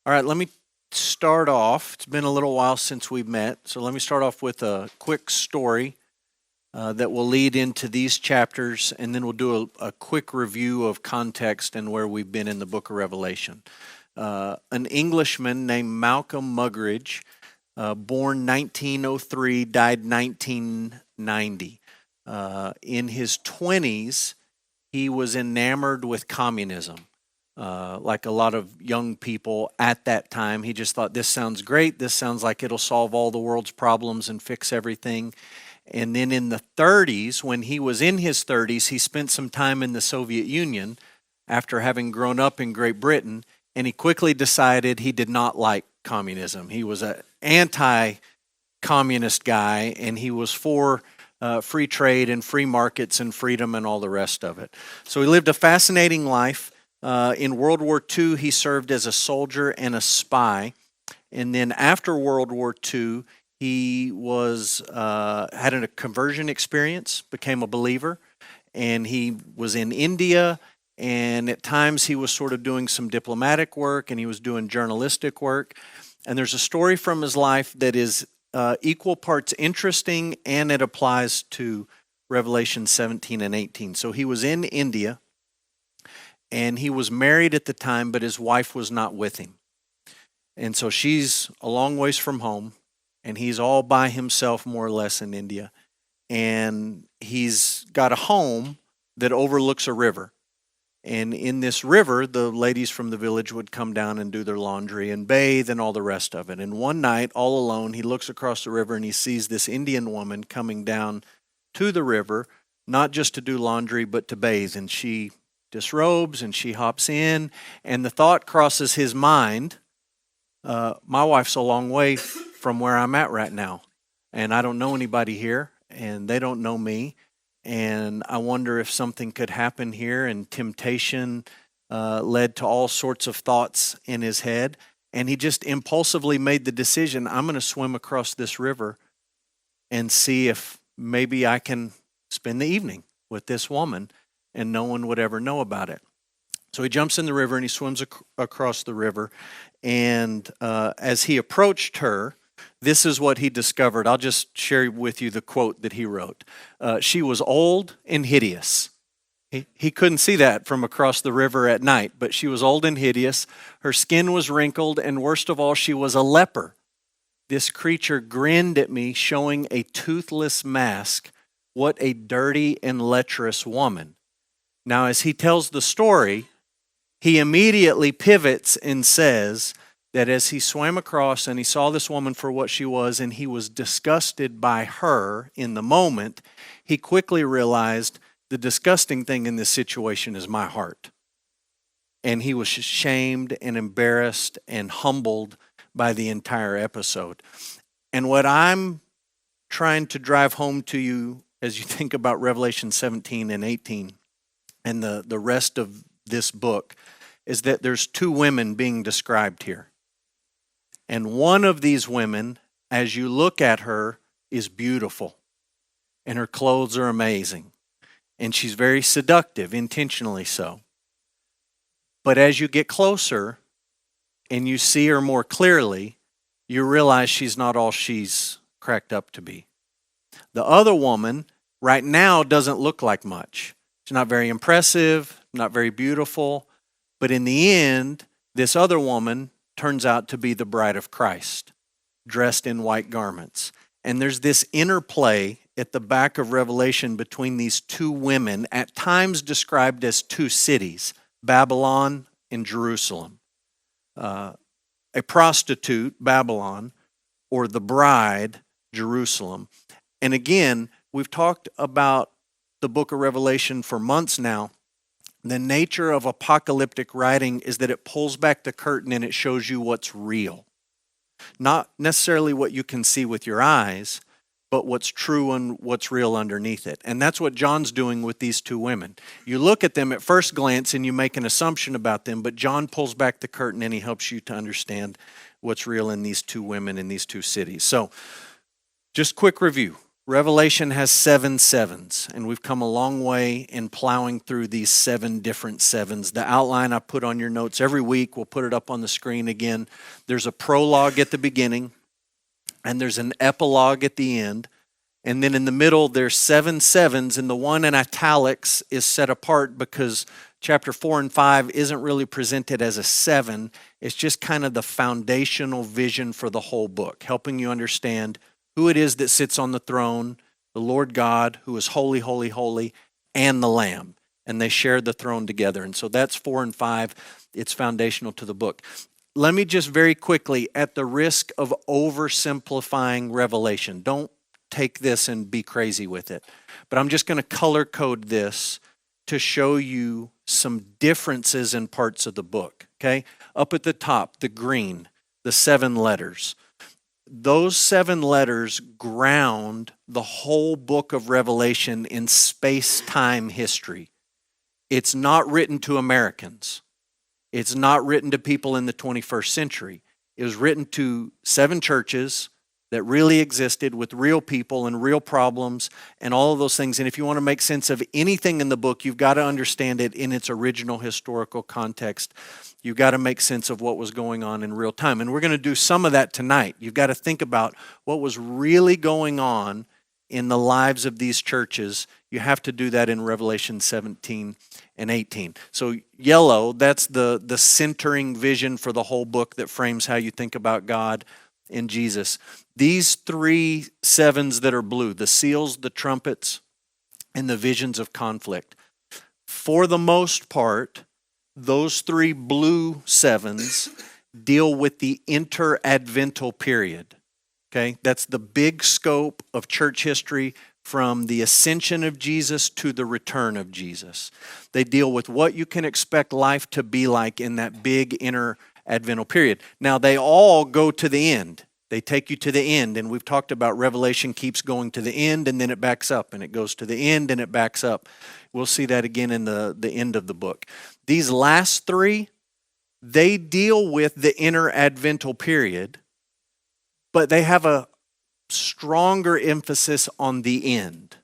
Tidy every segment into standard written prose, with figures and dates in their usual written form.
All right, let me start off. It's been a little while since we've met, so let me start off with a quick story that will lead into these chapters, and then we'll do a quick review of context and where we've been in the book of Revelation. An Englishman named Malcolm Muggeridge, born 1903, died 1990. In his 20s, he was enamored with communism. Like a lot of young people at that time, he just thought, this sounds great. This sounds like it'll solve all the world's problems and fix everything. And then in the 30s, when he was in his 30s, he spent some time in the Soviet Union after having grown up in Great Britain, and he quickly decided he did not like communism. He was an anti-communist guy, and he was for free trade and free markets and freedom and all the rest of it. So he lived a fascinating life. In World War II, he served as a soldier and a spy. And then after World War II, he had a conversion experience, became a believer, and he was in India, and at times he was sort of doing some diplomatic work, and he was doing journalistic work. And there's a story from his life that is equal parts interesting, and it applies to Revelation 17 and 18. So he was in India, and he was married at the time, but his wife was not with him. And so she's a long ways from home, and he's all by himself more or less in India. And he's got a home that overlooks a river. And in this river, the ladies from the village would come down and do their laundry and bathe and all the rest of it. And one night, all alone, he looks across the river and he sees this Indian woman coming down to the river, not just to do laundry, but to bathe. And she disrobes and she hops in, and the thought crosses his mind, my wife's a long way from where I'm at right now, and I don't know anybody here, and they don't know me, and I wonder if something could happen here. And temptation led to all sorts of thoughts in his head, and he just impulsively made the decision, I'm going to swim across this river and see if maybe I can spend the evening with this woman and no one would ever know about it. So he jumps in the river and he swims across the river. And as he approached her, this is what he discovered. I'll just share with you the quote that he wrote. She was old and hideous. He couldn't see that from across the river at night, but she was old and hideous. Her skin was wrinkled, and worst of all, she was a leper. This creature grinned at me, showing a toothless mask. What a dirty and lecherous woman. Now, as he tells the story, he immediately pivots and says that as he swam across and he saw this woman for what she was, and he was disgusted by her in the moment, he quickly realized the disgusting thing in this situation is my heart. And he was shamed and embarrassed and humbled by the entire episode. And what I'm trying to drive home to you as you think about Revelation 17 and 18, and the rest of this book, is that there's two women being described here. And one of these women, as you look at her, is beautiful. And her clothes are amazing. And she's very seductive, intentionally so. But as you get closer and you see her more clearly, you realize she's not all she's cracked up to be. The other woman right now doesn't look like much. She's not very impressive, not very beautiful, but in the end, this other woman turns out to be the bride of Christ, dressed in white garments. And there's this interplay at the back of Revelation between these two women, at times described as two cities, Babylon and Jerusalem. A prostitute, Babylon, or the bride, Jerusalem. And again, we've talked about the book of Revelation for months now. The nature of apocalyptic writing is that it pulls back the curtain and it shows you what's real. Not necessarily what you can see with your eyes, but what's true and what's real underneath it. And that's what John's doing with these two women. You look at them at first glance and you make an assumption about them, but John pulls back the curtain and he helps you to understand what's real in these two women in these two cities. So, just quick review. Revelation has 7 sevens, and we've come a long way in plowing through these 7 different sevens. The outline I put on your notes every week, we'll put it up on the screen again. There's a prologue at the beginning, and there's an epilogue at the end. And then in the middle, there's 7 sevens, and the one in italics is set apart because chapter 4 and 5 isn't really presented as a 7. It's just kind of the foundational vision for the whole book, helping you understand who it is that sits on the throne, the Lord God, who is holy, holy, holy, and the Lamb. And they share the throne together. And so that's 4 and 5. It's foundational to the book. Let me just very quickly, at the risk of oversimplifying Revelation, don't take this and be crazy with it, but I'm just going to color code this to show you some differences in parts of the book, okay? Up at the top, the green, the 7 letters. Those 7 letters ground the whole book of Revelation in space-time history. It's not written to Americans. It's not written to people in the 21st century. It was written to 7 churches that really existed with real people and real problems and all of those things. And if you want to make sense of anything in the book, you've got to understand it in its original historical context. You've got to make sense of what was going on in real time. And we're going to do some of that tonight. You've got to think about what was really going on in the lives of these churches. You have to do that in Revelation 17 and 18. So yellow, that's the centering vision for the whole book that frames how you think about God in Jesus. These 3 sevens that are blue, the seals, the trumpets, and the visions of conflict. For the most part, those 3 blue sevens deal with the interadvental period. Okay, that's the big scope of church history from the ascension of Jesus to the return of Jesus. They deal with what you can expect life to be like in that big interadvental period. Now, they all go to the end. They take you to the end, and we've talked about Revelation keeps going to the end, and then it backs up, and it goes to the end, and it backs up. We'll see that again in the end of the book. These last 3, they deal with the interadvental period, but they have a stronger emphasis on the end.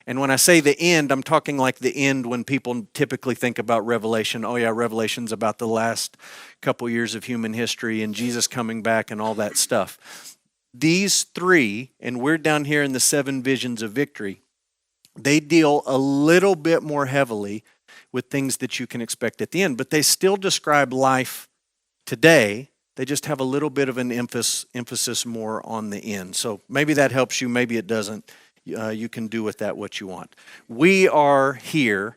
And when I say the end, I'm talking like the end when people typically think about Revelation. Oh yeah, Revelation's about the last couple years of human history and Jesus coming back and all that stuff. These 3, and we're down here in the 7 visions of victory, they deal a little bit more heavily with things that you can expect at the end, but they still describe life today. They just have a little bit of an emphasis more on the end. So maybe that helps you, maybe it doesn't. You can do with that what you want. We are here,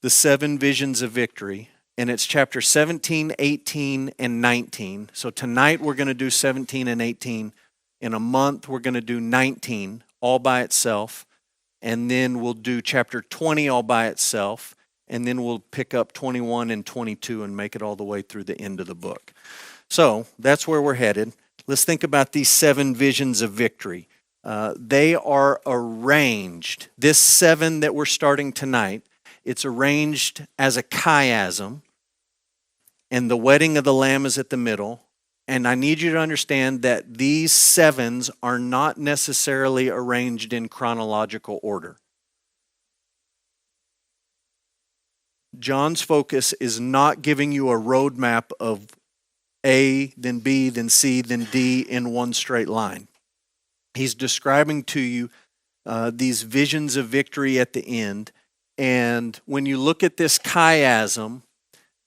the 7 visions of victory, and it's chapter 17, 18, and 19. So tonight we're going to do 17 and 18. In a month we're going to do 19 all by itself, and then we'll do chapter 20 all by itself, and then we'll pick up 21 and 22 and make it all the way through the end of the book. So that's where we're headed. Let's think about these 7 visions of victory. They are arranged. This 7 that we're starting tonight, it's arranged as a chiasm, and the wedding of the Lamb is at the middle. And I need you to understand that these 7s are not necessarily arranged in chronological order. John's focus is not giving you a roadmap of A, then B, then C, then D in one straight line. He's describing to you these visions of victory at the end. And when you look at this chiasm,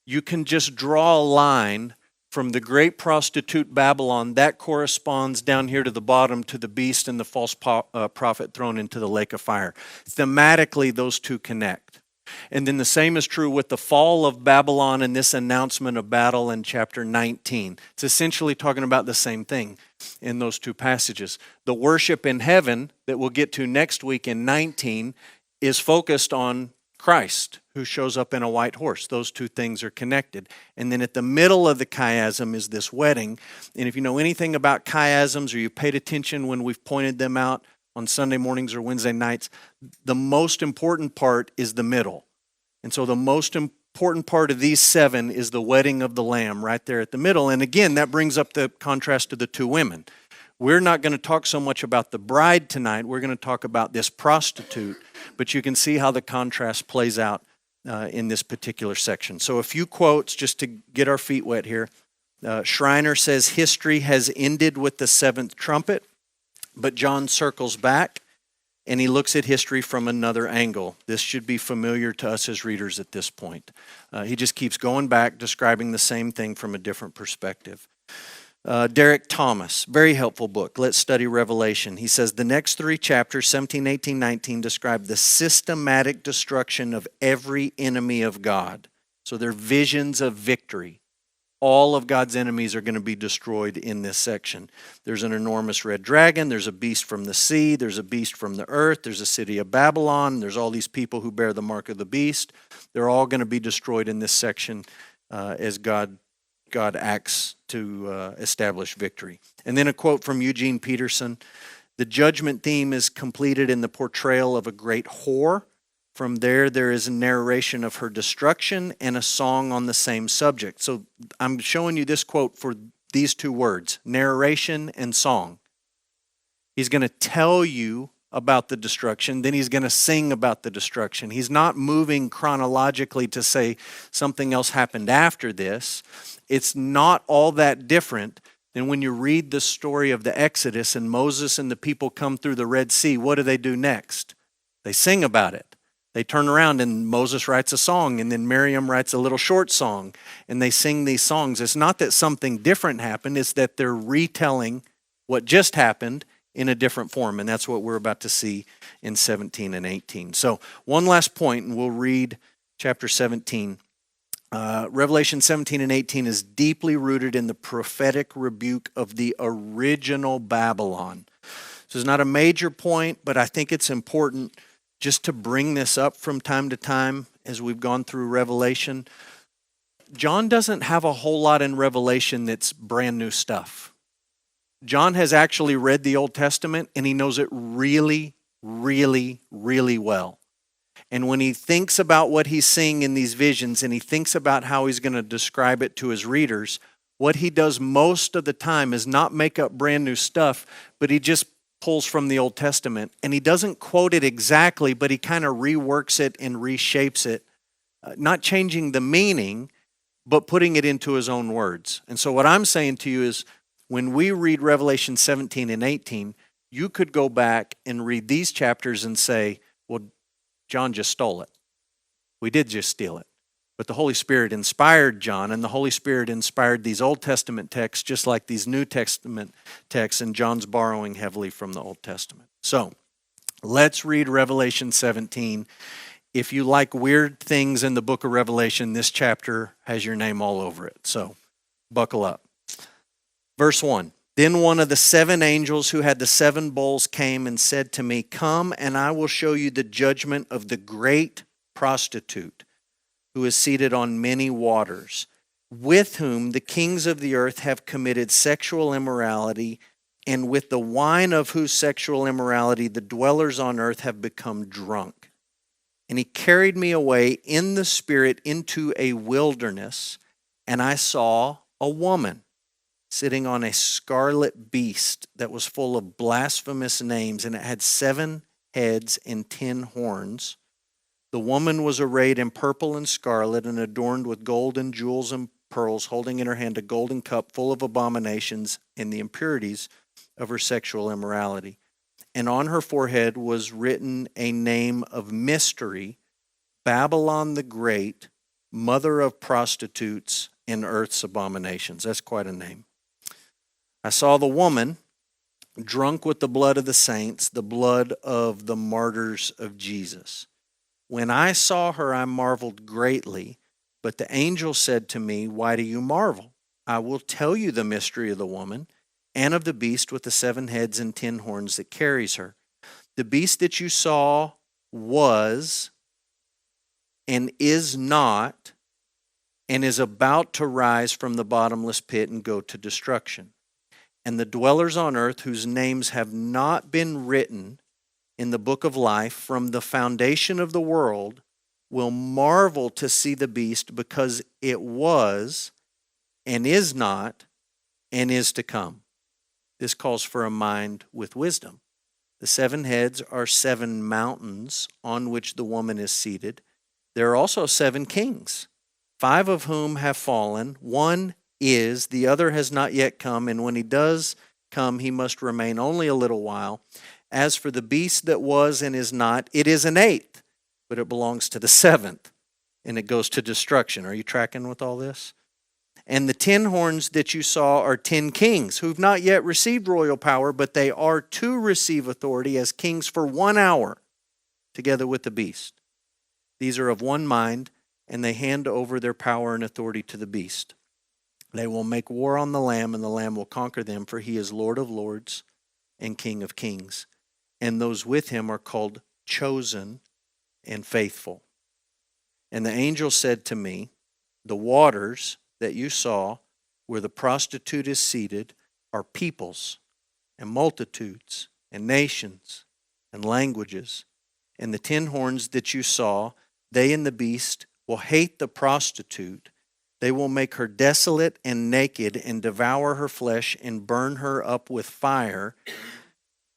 you can just draw a line from the great prostitute Babylon. That corresponds down here to the bottom to the beast and the false prophet thrown into the lake of fire. Thematically, those two connect. And then the same is true with the fall of Babylon and this announcement of battle in chapter 19. It's essentially talking about the same thing in those 2 passages. The worship in heaven that we'll get to next week in 19 is focused on Christ, who shows up in a white horse. Those 2 things are connected. And then at the middle of the chiasm is this wedding. And if you know anything about chiasms or you paid attention when we've pointed them out on Sunday mornings or Wednesday nights, the most important part is the middle. And so the most important part of these 7 is the wedding of the Lamb right there at the middle. And again, that brings up the contrast to the 2 women. We're not going to talk so much about the bride tonight. We're going to talk about this prostitute, but you can see how the contrast plays out in this particular section. So a few quotes just to get our feet wet here. Schreiner says, history has ended with the seventh trumpet, but John circles back and he looks at history from another angle. This should be familiar to us as readers at this point. He just keeps going back, describing the same thing from a different perspective. Derek Thomas, very helpful book. Let's study Revelation. He says the next three chapters, 17, 18, 19, describe the systematic destruction of every enemy of God. So they're visions of victory. All of God's enemies are going to be destroyed in this section. There's an enormous red dragon. There's a beast from the sea. There's a beast from the earth. There's a city of Babylon. There's all these people who bear the mark of the beast. They're all going to be destroyed in this section as God acts to establish victory. And then a quote from Eugene Peterson. The judgment theme is completed in the portrayal of a great whore. From there is a narration of her destruction and a song on the same subject. So I'm showing you this quote for these two words, narration and song. He's going to tell you about the destruction, then he's going to sing about the destruction. He's not moving chronologically to say something else happened after this. It's not all that different than when you read the story of the Exodus and Moses and the people come through the Red Sea. What do next? They sing about it. They turn around and Moses writes a song and then Miriam writes a little short song and they sing these songs. It's not that something different happened, it's that they're retelling what just happened in a different form, and that's what we're about to see in 17 and 18. So one last point, and we'll read chapter 17. Revelation 17 and 18 is deeply rooted in the prophetic rebuke of the original Babylon. So it's not a major point, but I think it's important just to bring this up from time to time as we've gone through Revelation. John doesn't have a whole lot in Revelation that's brand new stuff. John has actually read the Old Testament and he knows it really, really, really well. And when he thinks about what he's seeing in these visions and he thinks about how he's going to describe it to his readers, what he does most of the time is not make up brand new stuff, but he just pulls from the Old Testament. And he doesn't quote it exactly, but he kind of reworks it and reshapes it, not changing the meaning, but putting it into his own words. And so what I'm saying to you is, when we read Revelation 17 and 18, you could go back and read these chapters and say, well, John just stole it. We did just steal it. But the Holy Spirit inspired John, and the Holy Spirit inspired these Old Testament texts just like these New Testament texts, and John's borrowing heavily from the Old Testament. So, let's read Revelation 17. If you like weird things in the book of Revelation, this chapter has your name all over it. So, buckle up. Verse 1. Then one of the seven angels who had the seven bowls came and said to me, "Come, and I will show you the judgment of the great prostitute, who is seated on many waters, with whom the kings of the earth have committed sexual immorality, and with the wine of whose sexual immorality the dwellers on earth have become drunk." And he carried me away in the Spirit into a wilderness, and I saw a woman sitting on a scarlet beast that was full of blasphemous names, and it had 7 heads and 10 horns. The woman was arrayed in purple and scarlet and adorned with gold and jewels and pearls, holding in her hand a golden cup full of abominations and the impurities of her sexual immorality. And on her forehead was written a name of mystery, Babylon the Great, mother of prostitutes and earth's abominations. That's quite a name. I saw the woman drunk with the blood of the saints, the blood of the martyrs of Jesus. When I saw her, I marveled greatly, but the angel said to me, "Why do you marvel? I will tell you the mystery of the woman and of the beast with the 7 heads and 10 horns that carries her. The beast that you saw was and is not and is about to rise from the bottomless pit and go to destruction. And the dwellers on earth whose names have not been written in the book of life from the foundation of the world will marvel to see the beast, because it was and is not and is to come." This calls for a mind with wisdom. The 7 heads are 7 mountains on which the woman is seated. There are also 7 kings, 5 of whom have fallen. One is, the other has not yet come, and when he does come, he must remain only a little while. As for the beast that was and is not, it is an 8th, but it belongs to the 7th, and it goes to destruction. Are you tracking with all this? And the 10 horns that you saw are 10 kings who've not yet received royal power, but they are to receive authority as kings for 1 hour, together with the beast. These are of one mind, and they hand over their power and authority to the beast. They will make war on the Lamb, and the Lamb will conquer them, for he is Lord of lords and King of kings. And those with him are called chosen and faithful. And the angel said to me, the waters that you saw where the prostitute is seated are peoples and multitudes and nations and languages. And the 10 horns that you saw, they and the beast will hate the prostitute. They will make her desolate and naked and devour her flesh and burn her up with fire.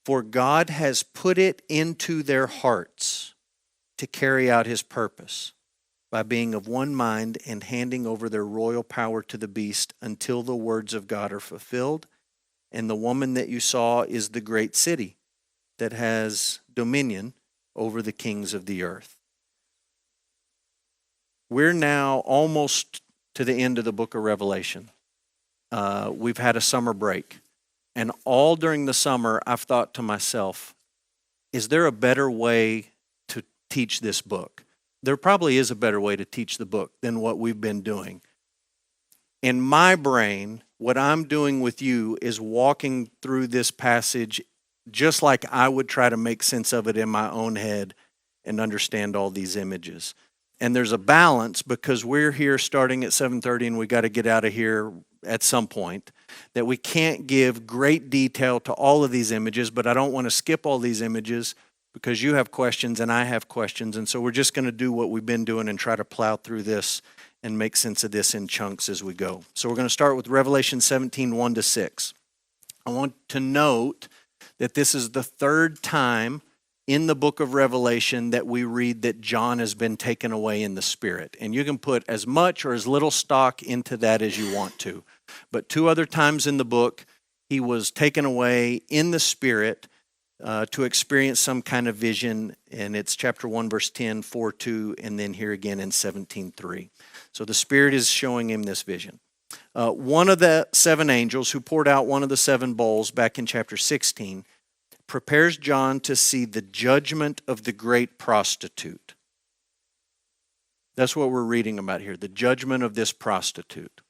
For God has put it into their hearts to carry out his purpose by being of one mind and handing over their royal power to the beast until the words of God are fulfilled. And the woman that you saw is the great city that has dominion over the kings of the earth. We're now almost to the end of the book of Revelation. We've had a summer break. And all during the summer, I've thought to myself, is there a better way to teach this book? There probably is a better way to teach the book than what we've been doing. In my brain, what I'm doing with you is walking through this passage just like I would try to make sense of it in my own head and understand all these images. And there's a balance because we're here starting at 7:30 and we got to get out of here at some point, that we can't give great detail to all of these images, but I don't want to skip all these images because you have questions and I have questions. And so we're just going to do what we've been doing and try to plow through this and make sense of this in chunks as we go. So we're going to start with Revelation 17, 1-6. I want to note that this is the 3rd time in the book of Revelation that we read that John has been taken away in the Spirit. And you can put as much or as little stock into that as you want to. But 2 other times in the book, he was taken away in the Spirit to experience some kind of vision. And it's chapter 1, verse 10, 4:2, and then here again in 17:3. So the Spirit is showing him this vision. One of the 7 angels who poured out one of the 7 bowls back in chapter 16 prepares John to see the judgment of the great prostitute. That's what we're reading about here, the judgment of this prostitute.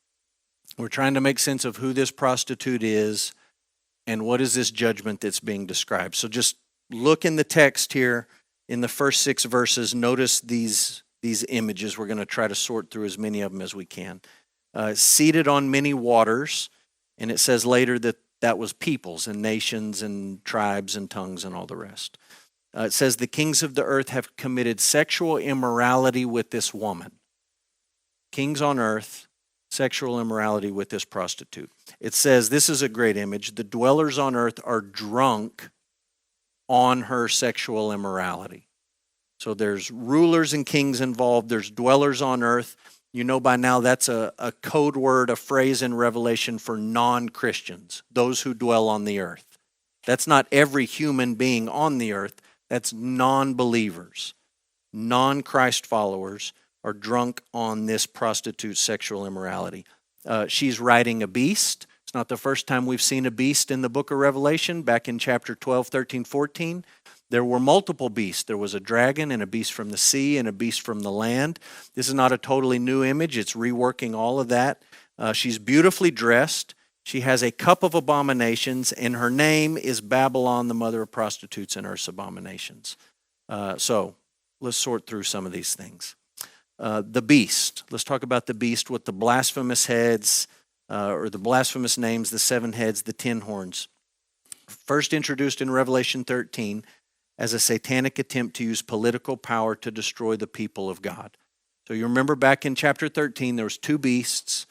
We're trying to make sense of who this prostitute is and what is this judgment that's being described. So just look in the text here in the first 6 verses. Notice these images. We're going to try to sort through as many of them as we can. Seated on many waters, and it says later that was peoples and nations and tribes and tongues and all the rest. It says the kings of the earth have committed sexual immorality with this woman. Kings on earth, sexual immorality with this prostitute. It says, this is a great image, the dwellers on earth are drunk on her sexual immorality. So there's rulers and kings involved, there's dwellers on earth. You know by now that's a code word, a phrase in Revelation for non-Christians, those who dwell on the earth. That's not every human being on the earth. That's non-believers. Non-Christ followers are drunk on this prostitute's sexual immorality. She's riding a beast. It's not the first time we've seen a beast in the book of Revelation. Back in chapter 12, 13, 14. There were multiple beasts. There was a dragon and a beast from the sea and a beast from the land. This is not a totally new image. It's reworking all of that. She's beautifully dressed. She has a cup of abominations, and her name is Babylon, the mother of prostitutes and earth's abominations. So let's sort through some of these things. The beast. Let's talk about the beast with the blasphemous heads, or the blasphemous names, the 7 heads, the 10 horns. First introduced in Revelation 13 as a satanic attempt to use political power to destroy the people of God. So you remember back in chapter 13, there was 2 beasts.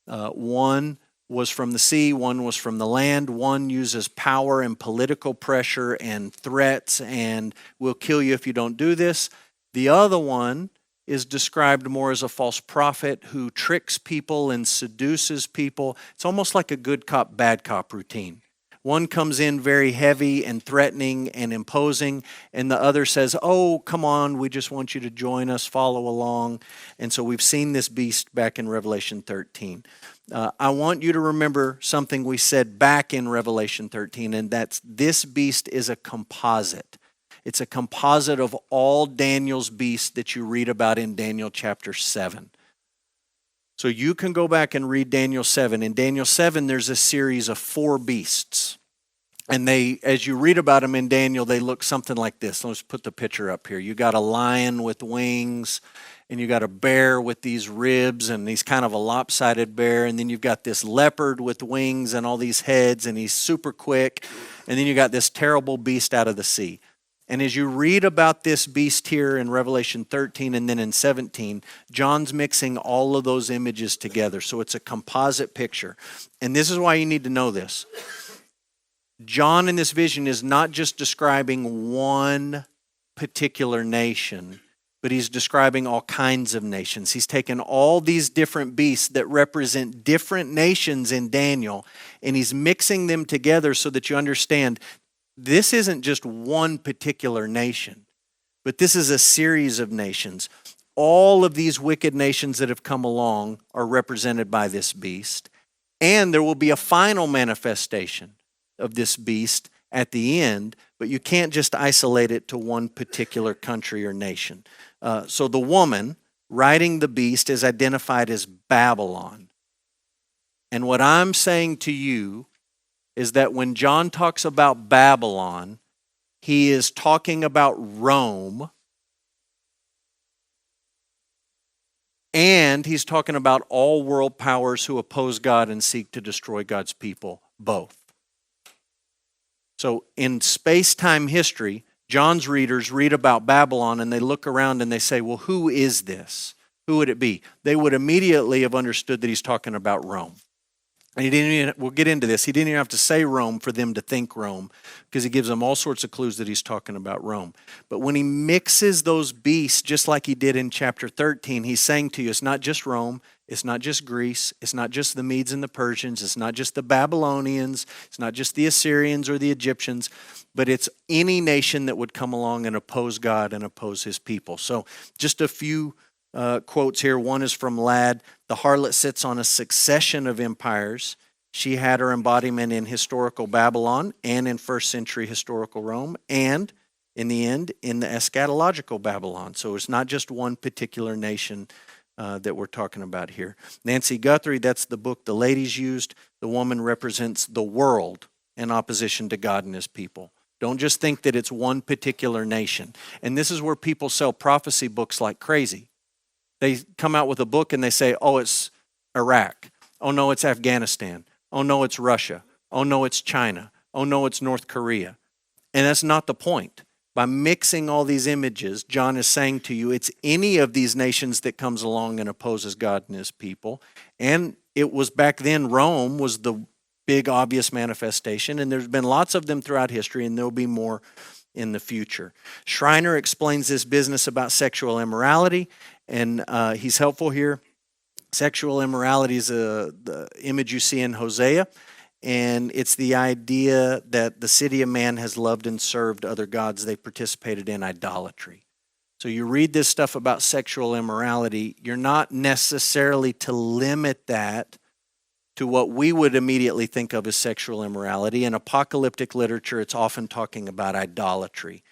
One was from the sea, one was from the land. One uses power and political pressure and threats and will kill you if you don't do this. The other one is described more as a false prophet who tricks people and seduces people. It's almost like a good cop, bad cop routine. One comes in very heavy and threatening and imposing, and the other says, oh, come on, we just want you to join us, follow along. And so we've seen this beast back in Revelation 13. I want you to remember something we said back in Revelation 13, and that's this beast is a composite. It's a composite of all Daniel's beasts that you read about in Daniel chapter 7. So you can go back and read Daniel 7. In Daniel 7, there's a series of 4 beasts. And they, as you read about them in Daniel, they look something like this. Let's put the picture up here. You got a lion with wings, and you got a bear with these ribs, and he's kind of a lopsided bear. And then you've got this leopard with wings and all these heads, and he's super quick. And then you got this terrible beast out of the sea. And as you read about this beast here in Revelation 13 and then in 17, John's mixing all of those images together. So it's a composite picture. And this is why you need to know this. John in this vision is not just describing one particular nation, but he's describing all kinds of nations. He's taken all these different beasts that represent different nations in Daniel, and he's mixing them together so that you understand this isn't just one particular nation, but this is a series of nations. All of these wicked nations that have come along are represented by this beast, and there will be a final manifestation of this beast at the end, but you can't just isolate it to one particular country or nation. So the woman riding the beast is identified as Babylon. And what I'm saying to you is that when John talks about Babylon, he is talking about Rome, and he's talking about all world powers who oppose God and seek to destroy God's people, both. So in space-time history, John's readers read about Babylon and they look around and they say, well, who is this? Who would it be? They would immediately have understood that he's talking about Rome. And we'll get into this. He didn't even have to say Rome for them to think Rome, because he gives them all sorts of clues that he's talking about Rome. But when he mixes those beasts, just like he did in chapter 13, he's saying to you, it's not just Rome, it's not just Greece, it's not just the Medes and the Persians, it's not just the Babylonians, it's not just the Assyrians or the Egyptians, but it's any nation that would come along and oppose God and oppose his people. So just a few quotes here. One is from Ladd. The harlot sits on a succession of empires. She had her embodiment in historical Babylon and in first century historical Rome, and in the end, in the eschatological Babylon. So it's not just one particular nation that we're talking about here. Nancy Guthrie, that's the book the ladies used. The woman represents the world in opposition to God and his people. Don't just think that it's one particular nation. And this is where people sell prophecy books like crazy. They come out with a book and they say, oh, it's Iraq. Oh, no, it's Afghanistan. Oh, no, it's Russia. Oh, no, it's China. Oh, no, it's North Korea. And that's not the point. By mixing all these images, John is saying to you, it's any of these nations that comes along and opposes God and his people. And it was back then, Rome was the big obvious manifestation, and there's been lots of them throughout history, and there'll be more in the future. Schreiner explains this business about sexual immorality, and he's helpful here. Sexual immorality is the image you see in Hosea, and it's the idea that the city of man has loved and served other gods. They participated in idolatry. So you read this stuff about sexual immorality, you're not necessarily to limit that to what we would immediately think of as sexual immorality. In apocalyptic literature, it's often talking about idolatry.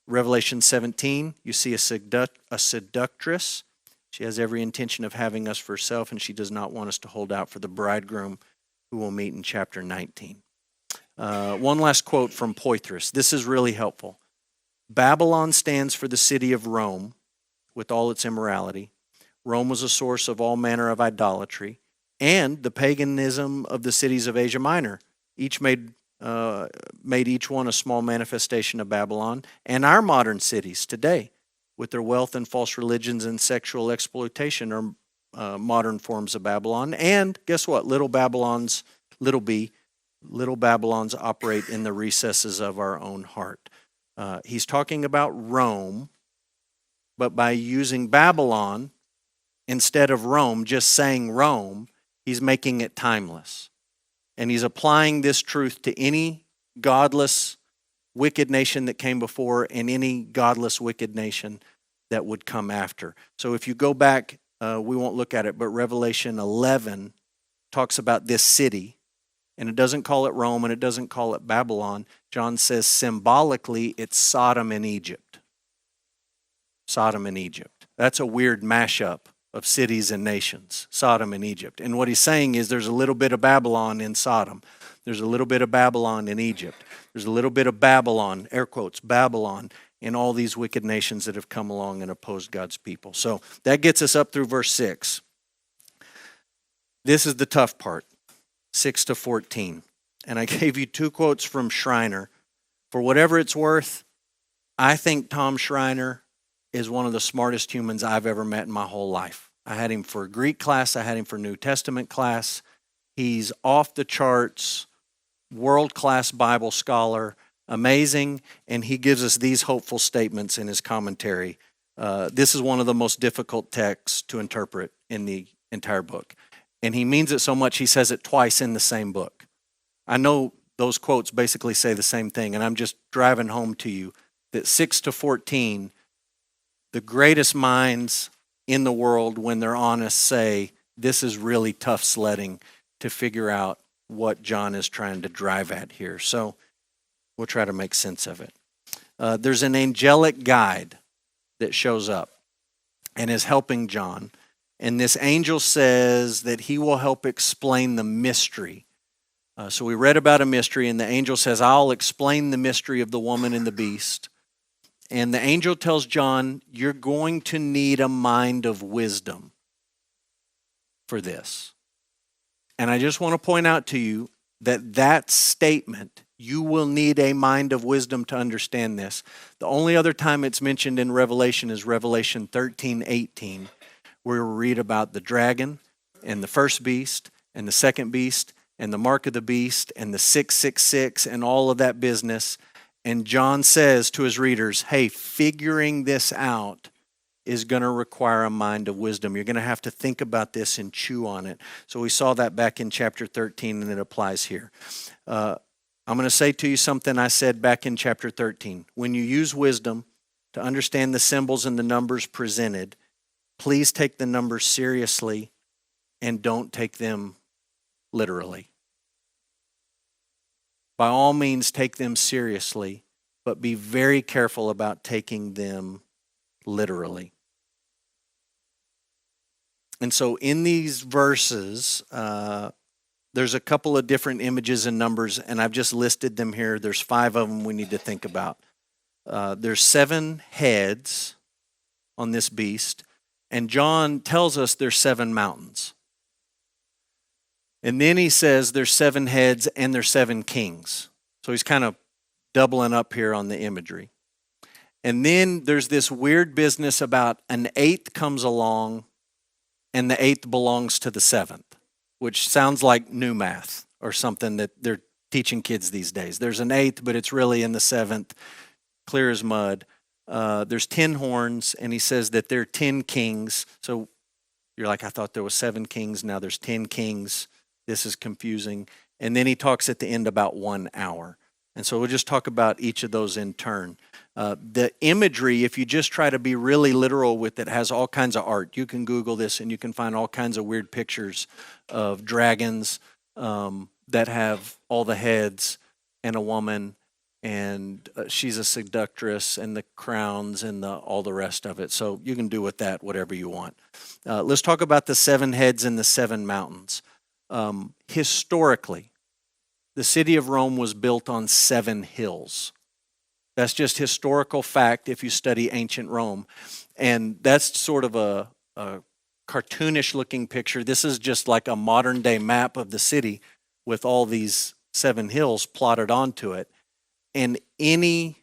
Revelation 17, you see a seductress. She has every intention of having us for herself, and she does not want us to hold out for the bridegroom who we'll meet in chapter 19. One last quote from Poythress. This is really helpful. Babylon stands for the city of Rome with all its immorality. Rome was a source of all manner of idolatry, and the paganism of the cities of Asia Minor. Each made each one a small manifestation of Babylon, and our modern cities today, with their wealth and false religions and sexual exploitation, are modern forms of Babylon. And guess what? Little Babylons operate in the recesses of our own heart. He's talking about Rome, but by using Babylon instead of Rome, just saying Rome, he's making it timeless. And he's applying this truth to any godless, wicked nation that came before and any godless, wicked nation that would come after. So if you go back, we won't look at it, but Revelation 11 talks about this city, and it doesn't call it Rome and it doesn't call it Babylon. John says symbolically it's Sodom and Egypt. Sodom and Egypt. That's a weird mashup of cities and nations, Sodom and Egypt. And what he's saying is there's a little bit of Babylon in Sodom. There's a little bit of Babylon in Egypt. There's a little bit of Babylon, air quotes, Babylon, in all these wicked nations that have come along and opposed God's people. So that gets us up through verse 6. This is the tough part, 6 to 14. And I gave you 2 quotes from Schreiner. For whatever it's worth, I think Tom Schreiner is one of the smartest humans I've ever met in my whole life. I had him for Greek class. I had him for New Testament class. He's off the charts, world-class Bible scholar, amazing, and he gives us these hopeful statements in his commentary. This is one of the most difficult texts to interpret in the entire book. And he means it so much, he says it twice in the same book. I know those quotes basically say the same thing, and I'm just driving home to you that 6 to 14, the greatest minds in the world, when they're honest, say this is really tough sledding to figure out what John is trying to drive at here. So we'll try to make sense of it. There's an angelic guide that shows up and is helping John. And this angel says that he will help explain the mystery. So we read about a mystery, and the angel says, I'll explain the mystery of the woman and the beast. And the angel tells John, you're going to need a mind of wisdom for this. And I just want to point out to you that that statement, you will need a mind of wisdom to understand this. The only other time it's mentioned in Revelation is Revelation 13:18, where we read about the dragon and the first beast and the second beast and the mark of the beast and the 666 and all of that business. And John says to his readers, hey, figuring this out is going to require a mind of wisdom. You're going to have to think about this and chew on it. So we saw that back in chapter 13, and it applies here. I'm going to say to you something I said back in chapter 13. When you use wisdom to understand the symbols and the numbers presented, please take the numbers seriously and don't take them literally. By all means, take them seriously, but be very careful about taking them literally. And so in these verses, there's a couple of different images and numbers, and I've just listed them here. There's 5 of them we need to think about. There's 7 heads on this beast, and John tells us there's 7 mountains. And then he says there's 7 heads and there's 7 kings. So he's kind of doubling up here on the imagery. And then there's this weird business about an 8th comes along and the 8th belongs to the 7th, which sounds like new math or something that they're teaching kids these days. There's an 8th, but it's really in the 7th, clear as mud. There's 10 horns, and he says that there are 10 kings. So you're like, I thought there was 7 kings. Now there's 10 kings. This is confusing. And then he talks at the end about 1 hour. And so we'll just talk about each of those in turn. The imagery, if you just try to be really literal with it, has all kinds of art. You can Google this and you can find all kinds of weird pictures of dragons that have all the heads and a woman, and she's a seductress, and the crowns and all the rest of it. So you can do with that whatever you want. Let's talk about the 7 heads and the 7 mountains. Historically, the city of Rome was built on 7 hills. That's just historical fact if you study ancient Rome. And that's sort of a cartoonish looking picture. This is just like a modern day map of the city with all these 7 hills plotted onto it. And any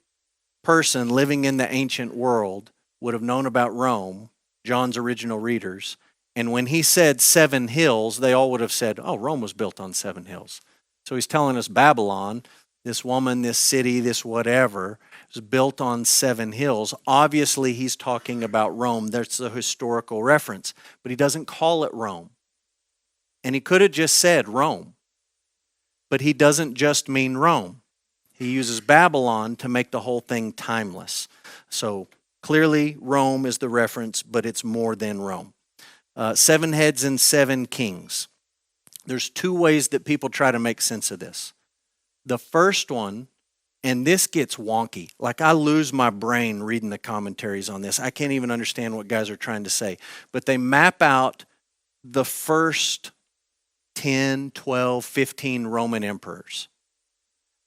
person living in the ancient world would have known about Rome, John's original readers, And when he said 7 hills, they all would have said, oh, Rome was built on 7 hills. So he's telling us Babylon, this woman, this city, this whatever, was built on 7 hills. Obviously, he's talking about Rome. That's a historical reference, but he doesn't call it Rome. And he could have just said Rome, but he doesn't just mean Rome. He uses Babylon to make the whole thing timeless. So clearly, Rome is the reference, but it's more than Rome. 7 heads and 7 kings. There's 2 ways that people try to make sense of this. The first one, and this gets wonky. Like, I lose my brain reading the commentaries on this. I can't even understand what guys are trying to say. But they map out the first 10, 12, 15 Roman emperors.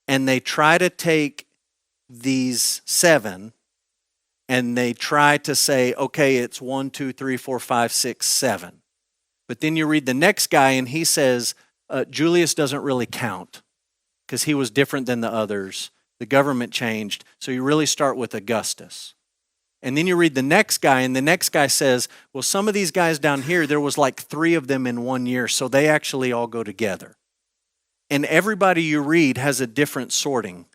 And they try to take these 7 and they try to say, okay, it's 1, 2, 3, 4, 5, 6, 7. But then you read the next guy and he says, Julius doesn't really count because he was different than the others. The government changed. So you really start with Augustus. And then you read the next guy, and the next guy says, well, some of these guys down here, there was like 3 of them in 1 year, so they actually all go together. And everybody you read has a different sorting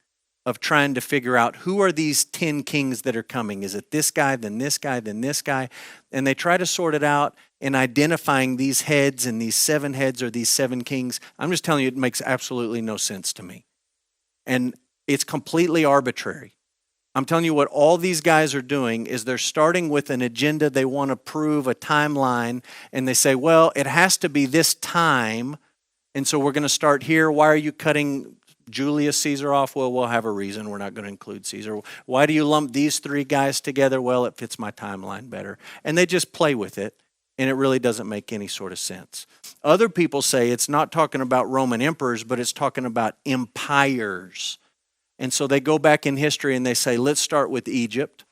of trying to figure out who are these 10 kings that are coming. Is it this guy, then this guy, then this guy? And they try to sort it out in identifying these heads and these 7 heads or these 7 kings. I'm just telling you, it makes absolutely no sense to me. And it's completely arbitrary. I'm telling you what all these guys are doing is they're starting with an agenda. They want to prove a timeline, and they say, well, it has to be this time, and so we're going to start here. Why are you cutting Julius Caesar off? Well, we'll have a reason. We're not going to include Caesar. Why do you lump these 3 guys together? Well, it fits my timeline better. And they just play with it, and it really doesn't make any sort of sense. Other people say it's not talking about Roman emperors, but it's talking about empires. And so they go back in history and they say, let's start with Egypt,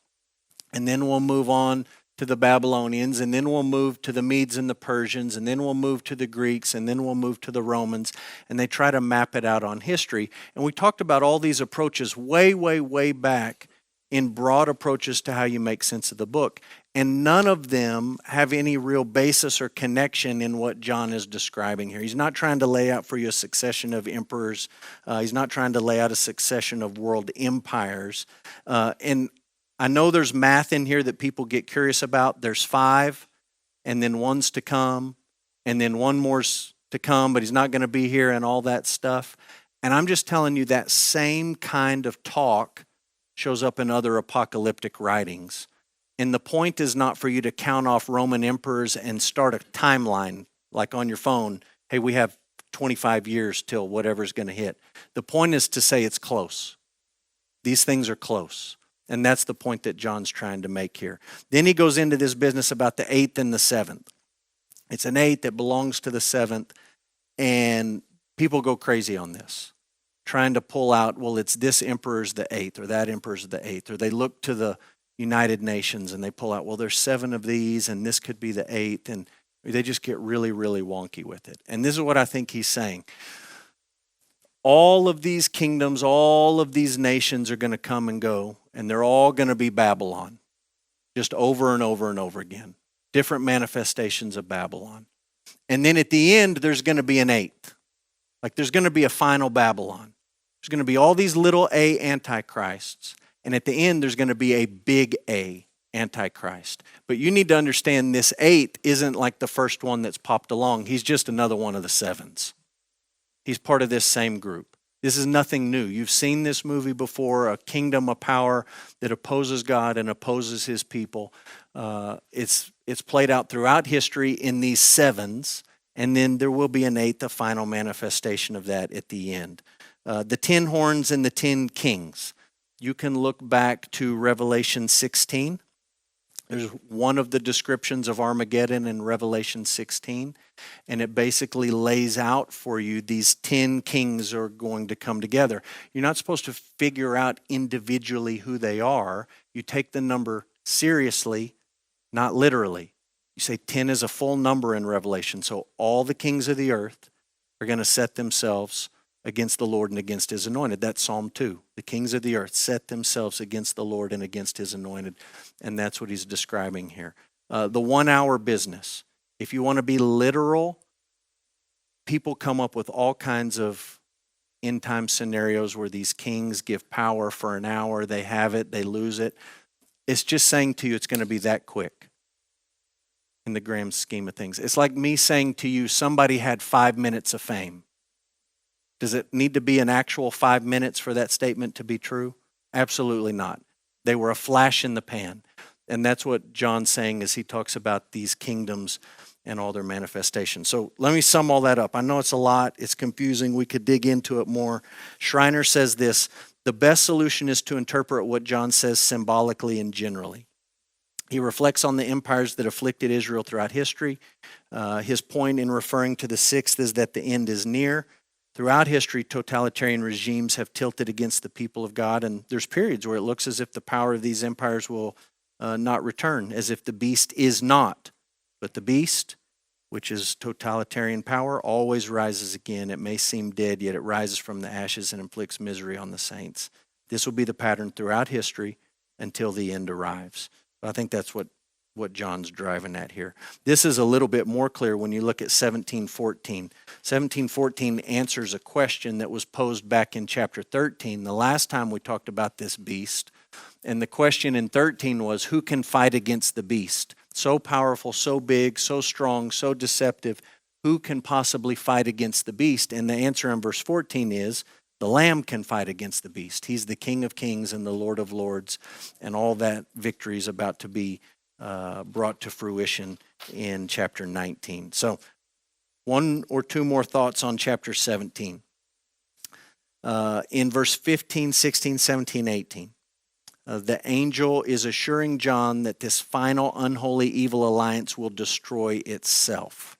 and then we'll move on to the Babylonians, and then we'll move to the Medes and the Persians, and then we'll move to the Greeks, and then we'll move to the Romans. And they try to map it out on history. And we talked about all these approaches way, way, way back in broad approaches to how you make sense of the book. And none of them have any real basis or connection in what John is describing here. He's not trying to lay out for you a succession of emperors. He's not trying to lay out a succession of world empires. And I know there's math in here that people get curious about. There's 5, and then 1's to come, and then 1 more's to come, but he's not going to be here and all that stuff. And I'm just telling you that same kind of talk shows up in other apocalyptic writings. And the point is not for you to count off Roman emperors and start a timeline like on your phone. Hey, we have 25 years till whatever's going to hit. The point is to say it's close. These things are close. And that's the point that John's trying to make here. Then he goes into this business about the 8th and the 7th. It's an 8 that belongs to the 7th. And people go crazy on this, trying to pull out, well, it's this emperor's the 8th or that emperor's the 8th. Or they look to the United Nations and they pull out, well, there's 7 of these and this could be the 8th. And they just get really, really wonky with it. And this is what I think he's saying. All of these kingdoms, all of these nations are going to come and go, and they're all going to be Babylon, just over and over and over again. Different manifestations of Babylon. And then at the end, there's going to be an 8th. Like there's going to be a final Babylon. There's going to be all these little A antichrists. And at the end, there's going to be a big A antichrist. But you need to understand this 8th isn't like the first one that's popped along. He's just another one of the 7s. He's part of this same group. This is nothing new. You've seen this movie before, a kingdom of power that opposes God and opposes his people. It's played out throughout history in these 7s, and then there will be an 8th, a final manifestation of that at the end. The 10 horns and the 10 kings. You can look back to Revelation 16. There's one of the descriptions of Armageddon in Revelation 16, and it basically lays out for you these 10 kings are going to come together. You're not supposed to figure out individually who they are. You take the number seriously, not literally. You say 10 is a full number in Revelation, so all the kings of the earth are going to set themselves against the Lord and against his anointed. That's Psalm 2. The kings of the earth set themselves against the Lord and against his anointed. And that's what he's describing here. The 1 hour business. If you want to be literal, people come up with all kinds of end time scenarios where these kings give power for an hour, they have it, they lose it. It's just saying to you it's going to be that quick in the grand scheme of things. It's like me saying to you somebody had 5 minutes of fame. Does it need to be an actual 5 minutes for that statement to be true? Absolutely not. They were a flash in the pan. And that's what John's saying as he talks about these kingdoms and all their manifestations. So let me sum all that up. I know it's a lot. It's confusing. We could dig into it more. Schreiner says this: the best solution is to interpret what John says symbolically and generally. He reflects on the empires that afflicted Israel throughout history. His point in referring to the sixth is that the end is near. Throughout history, totalitarian regimes have tilted against the people of God, and there's periods where it looks as if the power of these empires will not return, as if the beast is not. But the beast, which is totalitarian power, always rises again. It may seem dead, yet it rises from the ashes and inflicts misery on the saints. This will be the pattern throughout history until the end arrives. I think that's what John's driving at here. This is a little bit more clear when you look at 17:14. 17:14 answers a question that was posed back in chapter 13, the last time we talked about this beast. And the question in 13 was, who can fight against the beast? So powerful, so big, so strong, so deceptive. Who can possibly fight against the beast? And the answer in verse 14 is, the Lamb can fight against the beast. He's the King of Kings and the Lord of Lords, and all that victory is about to be brought to fruition in chapter 19. So one or two more thoughts on chapter 17. In verse 15, 16, 17, 18, the angel is assuring John that this final unholy evil alliance will destroy itself.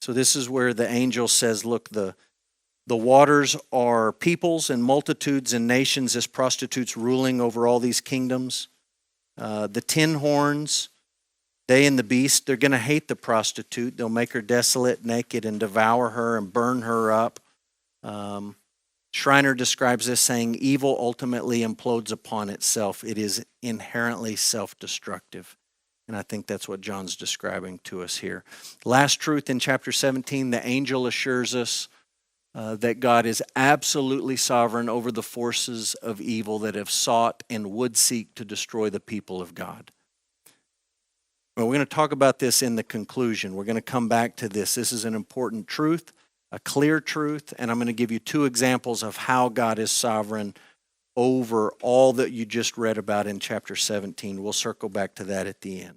So this is where the angel says, look, the waters are peoples and multitudes and nations as prostitutes ruling over all these kingdoms. The 10 horns, they and the beast, they're going to hate the prostitute. They'll make her desolate, naked, and devour her and burn her up. Schreiner describes this saying, evil ultimately implodes upon itself. It is inherently self-destructive. And I think that's what John's describing to us here. Last truth in chapter 17, the angel assures us that God is absolutely sovereign over the forces of evil that have sought and would seek to destroy the people of God. Well, we're going to talk about this in the conclusion. We're going to come back to this. This is an important truth, a clear truth, and I'm going to give you two examples of how God is sovereign over all that you just read about in chapter 17. We'll circle back to that at the end.